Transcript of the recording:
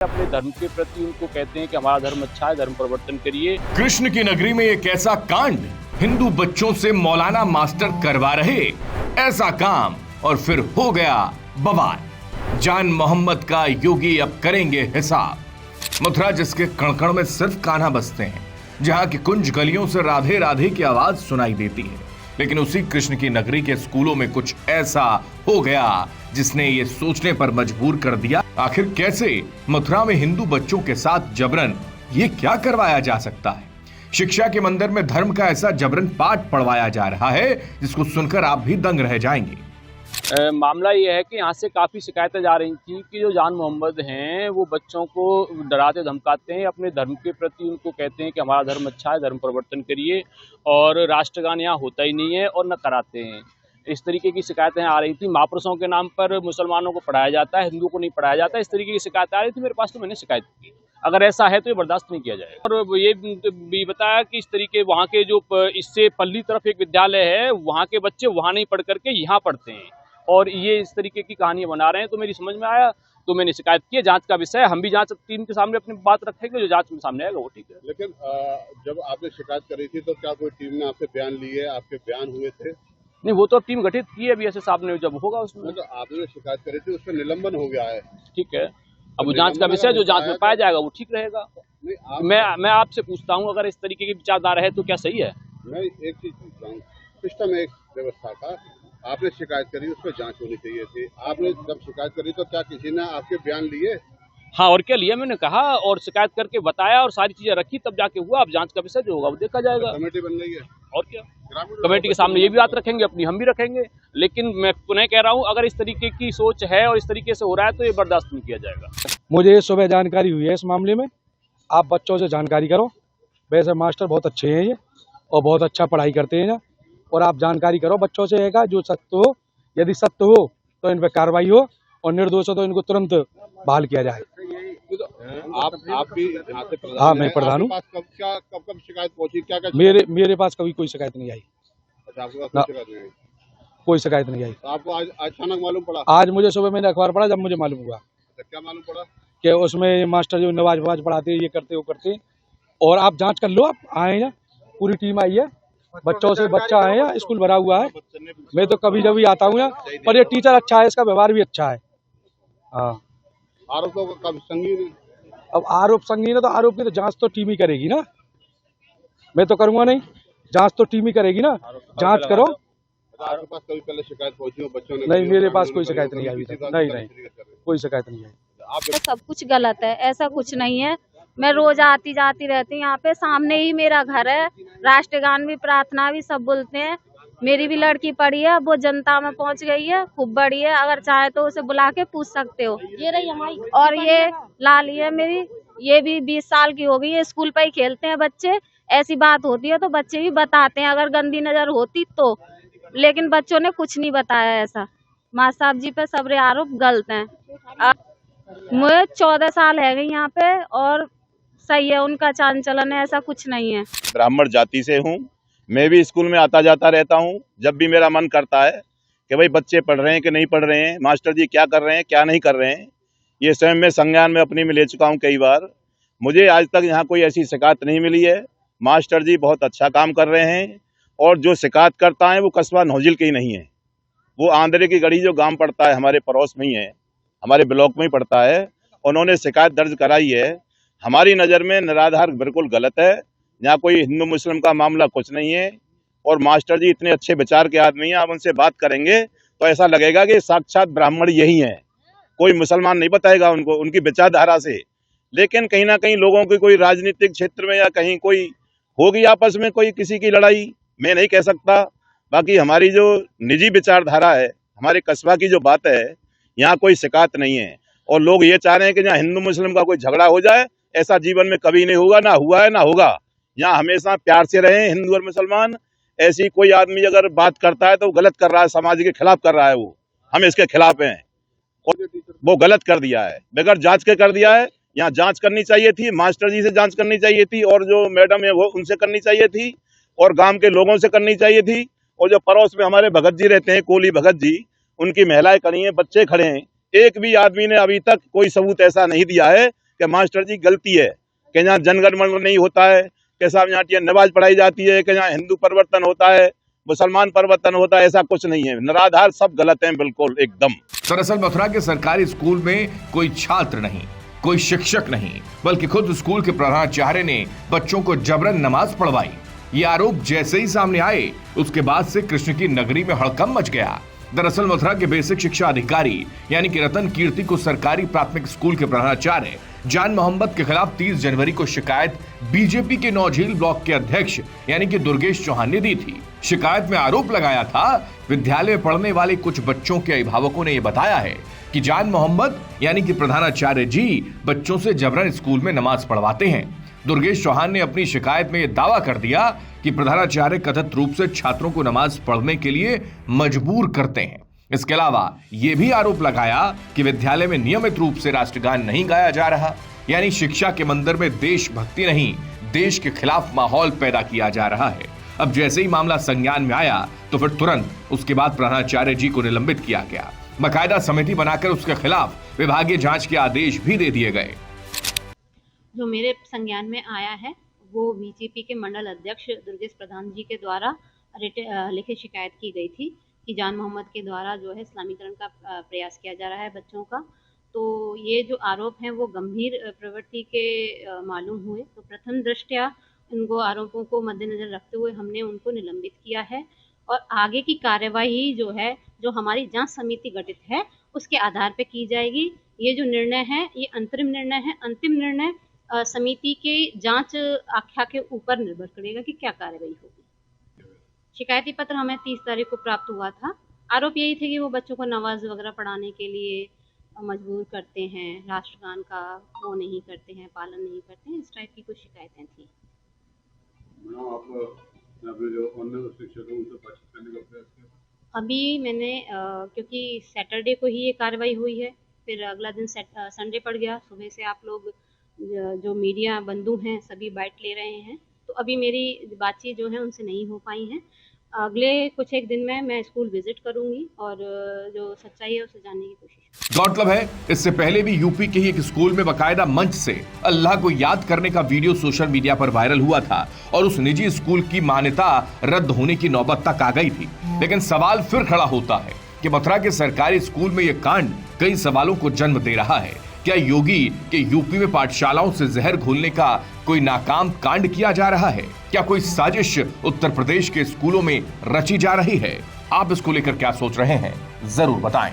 अपने धर्म के प्रति उनको कहते हैं कि हमारा धर्म अच्छा है, धर्म परिवर्तन करिए। कृष्ण की नगरी में एक ऐसा कांड, हिंदू बच्चों से मौलाना मास्टर करवा रहे ऐसा काम और फिर हो गया बवाल। जान मोहम्मद का योगी अब करेंगे हिसाब। मथुरा जिसके कण-कण में सिर्फ कान्हा बसते हैं, जहां की कुंज गलियों से राधे राधे की आवाज सुनाई देती है, लेकिन उसी कृष्ण की नगरी के स्कूलों में कुछ ऐसा हो गया जिसने ये सोचने पर मजबूर कर दिया, आखिर कैसे मथुरा में हिंदू बच्चों के साथ जबरन ये क्या करवाया जा सकता है। शिक्षा के मंदिर में धर्म का ऐसा जबरन पाठ पढ़वाया जा रहा है जिसको सुनकर आप भी दंग रह जाएंगे। मामला ये है कि यहाँ से काफ़ी शिकायतें जा रही थी कि जो जान मोहम्मद हैं वो बच्चों को डराते धमकाते हैं, अपने धर्म के प्रति उनको कहते हैं कि हमारा धर्म अच्छा है, धर्म परिवर्तन करिए, और राष्ट्रगान यहाँ होता ही नहीं है और न कराते हैं। इस तरीके की शिकायतें आ रही थी। महापुरुषों के नाम पर मुसलमानों को पढ़ाया जाता है, हिंदुओं को नहीं पढ़ाया जाता, इस तरीके की शिकायतें आ रही थी मेरे पास, तो मैंने शिकायत की। अगर ऐसा है तो ये बर्दाश्त नहीं किया जाएगा। और ये भी बताया कि इस तरीके वहाँ के जो इससे पल्ली तरफ एक विद्यालय है, वहाँ के बच्चे वहाँ नहीं पढ़ करके यहाँ पढ़ते हैं और ये इस तरीके की कहानियां बना रहे हैं। तो मेरी समझ में आया तो मैंने शिकायत की है। जांच का विषय है, हम भी जांच टीम के सामने अपनी बात रखेंगे, जो जांच में सामने आएगा वो ठीक है। लेकिन जब आपने शिकायत करी थी तो क्या कोई टीम ने आपसे बयान लिए, आपके बयान हुए थे? नहीं, वो तो अब टीम गठित की है अभी ऐसे साहब ने, जब होगा उसमें। तो आपने शिकायत करी थी उस पर निलंबन हो गया है, ठीक है। अब वो जांच का विषय, जो जांच में पाया जाएगा वो ठीक रहेगा। मैं आपसे पूछता हूँ, अगर इस तरीके की विचारधारा है तो क्या सही है? मैं एक चीज पूछ रहा हूँ, सिस्टम एक व्यवस्था का, आपने शिकायत करी, उस पर जांच होनी चाहिए थी। आपने जब शिकायत करी तो क्या किसी ने आपके बयान लिए? हाँ, और क्या लिया, मैंने कहा और शिकायत करके बताया और सारी चीजें रखी, तब जाके हुआ। अब जांच का विषय जो होगा वो देखा जाएगा। कमेटी बन रही है और क्या, कमेटी के सामने ये भी बात रखेंगे, अपनी हम भी रखेंगे। लेकिन मैं पुनः कह रहा हूँ, अगर इस तरीके की सोच है और इस तरीके से हो रहा है तो ये बर्दाश्त नहीं किया जाएगा। मुझे सुबह जानकारी हुई है इस मामले में। आप बच्चों से जानकारी करो। वैसे मास्टर बहुत अच्छे हैं ये और बहुत अच्छा पढ़ाई करते हैं, और आप जानकारी करो बच्चों से है जो सत्य हो, यदि सत्य हो तो इन पर कार्रवाई हो और निर्दोष हो तो इनको तुरंत बहाल किया जाए। आप भी यहाँ से प्रधान? हाँ, मैं प्रधान हूँ। कब शिकायत पहुँची? क्या मेरे पास कभी कोई शिकायत नहीं आई। अच्छा, आपके पास कोई शिकायत नहीं आई? कोई शिकायत नहीं आई। तो आपको आज अचानक मालूम पड़ा? आज मुझे सुबह मैंने अखबार पढ़ा, जब मुझे मालूम हुआ। क्या मालूम पड़ा? कि उसमें मास्टर जो नमाज पढ़ाते ये करते वो करते। और आप जांच कर लो, आप आए हैं, पूरी टीम आई है, बच्चों से बच्चा आए हैं, स्कूल भरा हुआ है। मैं तो कभी जब भी आता हूँ यहाँ, पर ये टीचर अच्छा है, इसका व्यवहार भी अच्छा है। हाँ, आरोपों का कब संगीन है? अब आरोप संगीन है तो आरोप की तो जांच तो टीम ही करेगी ना, मैं तो करूंगा नहीं। जांच तो टीम ही करेगी ना, जांच करो। आपके पास कभी पहले शिकायत पहुंची हो बच्चों ने? नहीं, मेरे पास कोई शिकायत नहीं आई अभी तक। नहीं, कोई शिकायत नहीं आई। सब कुछ गलत है, ऐसा कुछ नहीं है। मैं रोज आती जाती रहती हूँ यहाँ पे, सामने ही मेरा घर है। राष्ट्रगान भी, प्रार्थना भी सब बोलते हैं। मेरी भी लड़की पढ़ी है, वो जनता में पहुँच गई है, खूब बड़ी है। अगर चाहे तो उसे बुला के पूछ सकते हो। ये रही हमारी, और ये लाली है मेरी, ये भी 20 साल की हो गई है। स्कूल पे ही खेलते हैं बच्चे, ऐसी बात होती है तो बच्चे भी बताते हैं अगर गंदी नजर होती तो, लेकिन बच्चों ने कुछ नहीं बताया ऐसा। माँ साहब जी पे सब आरोप गलत हैं। मुझे 14 साल है गई यहाँ पे और सही है, उनका चाल चलन है, ऐसा कुछ नहीं है। ब्राह्मण जाति से हूँ, मैं भी स्कूल में आता जाता रहता हूँ। जब भी मेरा मन करता है कि भाई बच्चे पढ़ रहे हैं कि नहीं पढ़ रहे हैं, मास्टर जी क्या कर रहे हैं क्या नहीं कर रहे हैं, ये स्वयं मैं संज्ञान में अपनी में ले चुका हूँ कई बार। मुझे आज तक यहाँ कोई ऐसी शिकायत नहीं मिली है। मास्टर जी बहुत अच्छा काम कर रहे हैं, और जो शिकायत करता है वो कस्बा नौजिल के ही नहीं है, वो आंध्रे की गढ़ी जो गांव पड़ता है हमारे पड़ोस में ही है, हमारे ब्लॉक में ही पड़ता है। उन्होंने शिकायत दर्ज कराई है। हमारी नज़र में निराधार बिल्कुल गलत है। यहाँ कोई हिंदू मुस्लिम का मामला कुछ नहीं है, और मास्टर जी इतने अच्छे विचार के आदमी हैं, आप उनसे बात करेंगे तो ऐसा लगेगा कि साक्षात ब्राह्मण यही हैं, कोई मुसलमान नहीं बताएगा उनको उनकी विचारधारा से। लेकिन कहीं ना कहीं लोगों की कोई राजनीतिक क्षेत्र में या कहीं कोई होगी आपस में कोई किसी की लड़ाई, मैं नहीं कह सकता। बाकी हमारी जो निजी विचारधारा है, हमारे कस्बा की जो बात है, यहाँ कोई शिकायत नहीं है। और लोग ये चाह रहे हैं कि यहाँ हिंदू मुस्लिम का कोई झगड़ा हो जाए, ऐसा जीवन में कभी नहीं होगा, ना हुआ है ना होगा। यहाँ हमेशा प्यार से रहे हिंदू और मुसलमान। ऐसी कोई आदमी अगर बात करता है तो गलत कर रहा है, समाज के खिलाफ कर रहा है, वो हम इसके खिलाफ हैं। और वो गलत कर दिया है, बगैर जांच के कर दिया है। यहाँ जांच करनी चाहिए थी, मास्टर जी से जांच करनी चाहिए थी, और जो मैडम है वो उनसे करनी चाहिए थी, और गांव के लोगों से करनी चाहिए थी। और जो पड़ोस में हमारे भगत जी रहते हैं, कोली भगत जी, उनकी महिलाएं खड़ी हैं, बच्चे खड़े हैं। एक भी आदमी ने अभी तक कोई सबूत ऐसा नहीं दिया है कि मास्टर जी गलती है कि जहाँ जनगण मन नहीं होता है, कि साहब यहाँ नमाज पढ़ाई जाती है, कि जहाँ हिंदू परिवर्तन होता है, मुसलमान परिवर्तन होता है, ऐसा कुछ नहीं है। निराधार सब गलत है बिल्कुल एकदम। दरअसल मथुरा के सरकारी स्कूल में कोई छात्र नहीं, कोई शिक्षक नहीं, बल्कि खुद स्कूल के प्रधानाचार्य ने बच्चों को जबरन नमाज पढ़वाई। ये आरोप जैसे ही सामने आए उसके बाद से कृष्ण की नगरी में हड़कंप मच गया। दरअसल मथुरा के बेसिक शिक्षा अधिकारी यानी कि रतन कीर्ति को सरकारी प्राथमिक स्कूल के प्रधानाचार्य जान मोहम्मद के खिलाफ 30 जनवरी को शिकायत बीजेपी के नौझील ब्लॉक के अध्यक्ष यानी कि दुर्गेश चौहान ने दी थी। शिकायत में आरोप लगाया था विद्यालय में पढ़ने वाले कुछ बच्चों के अभिभावकों ने यह बताया है कि जान मोहम्मद यानी कि प्रधानाचार्य जी बच्चों से जबरन स्कूल में नमाज पढ़वाते हैं। दुर्गेश चौहान ने अपनी शिकायत में यह दावा कर दिया कि प्रधानाचार्य कथित रूप से छात्रों को नमाज पढ़ने के लिए मजबूर करते हैं। इसके अलावा यह भी आरोप लगाया कि विद्यालय में नियमित रूप से राष्ट्रगान नहीं गाया जा रहा, यानी शिक्षा के मंदिर में देशभक्ति नहीं, देश के खिलाफ माहौल पैदा किया जा रहा है। अब जैसे ही मामला संज्ञान में आया तो फिर तुरंत उसके बाद प्रधानाचार्य जी को निलंबित किया गया। बाकायदा समिति बनाकर उसके खिलाफ विभागीय जांच के आदेश भी दे दिए गए। जो मेरे संज्ञान में आया है वो बीजेपी के मंडल अध्यक्ष दुर्गेश प्रधान जी के द्वारा लिखित शिकायत की गई थी कि जान मोहम्मद के द्वारा जो है इस्लामीकरण का प्रयास किया जा रहा है बच्चों का। तो ये जो आरोप हैं वो गंभीर प्रवृत्ति के मालूम हुए। तो प्रथम दृष्टया इनको आरोपों को मद्देनजर रखते हुए हमने उनको निलंबित किया है और आगे की कार्यवाही जो है जो हमारी जांच समिति गठित है उसके आधार पर की जाएगी। ये जो निर्णय है ये अंतरिम निर्णय है। अंतिम निर्णय समिति के जांच आख्या के ऊपर निर्भर करेगा कि क्या कार्रवाई होगी। शिकायती पत्र हमें 30 तारीख को प्राप्त हुआ था। आरोप यही थे कि वो बच्चों को नमाज वगैरह पढ़ाने के लिए मजबूर करते हैं, राष्ट्रगान का वो नहीं करते हैं, पालन नहीं करते हैं, इस टाइप की कुछ शिकायतें थी। अभी मैंने क्योंकि सैटरडे को ही ये कार्रवाई हुई है, फिर अगला दिन संडे पड़ गया। सुबह से आप लोग जो मीडिया बंधु हैं सभी बाइट ले रहे हैं, तो अभी मेरी बातचीत जो है उनसे नहीं हो पाई है। अगले कुछ एक दिन में मैं स्कूल विजिट करूंगी और जो सच्चाई है उसे जानने की कोशिश। गौरतलब है इससे पहले भी यूपी के ही एक स्कूल में बाकायदा मंच से अल्लाह को याद करने का वीडियो सोशल मीडिया पर वायरल हुआ था और उस निजी स्कूल की मान्यता रद्द होने की नौबत तक आ गई थी। लेकिन सवाल फिर खड़ा होता है कि मथुरा के सरकारी स्कूल में यह कांड कई सवालों को जन्म दे रहा है। क्या योगी के यूपी में पाठशालाओं से जहर घोलने का कोई नाकाम कांड किया जा रहा है? क्या कोई साजिश उत्तर प्रदेश के स्कूलों में रची जा रही है? आप इसको लेकर क्या सोच रहे हैं जरूर बताएं।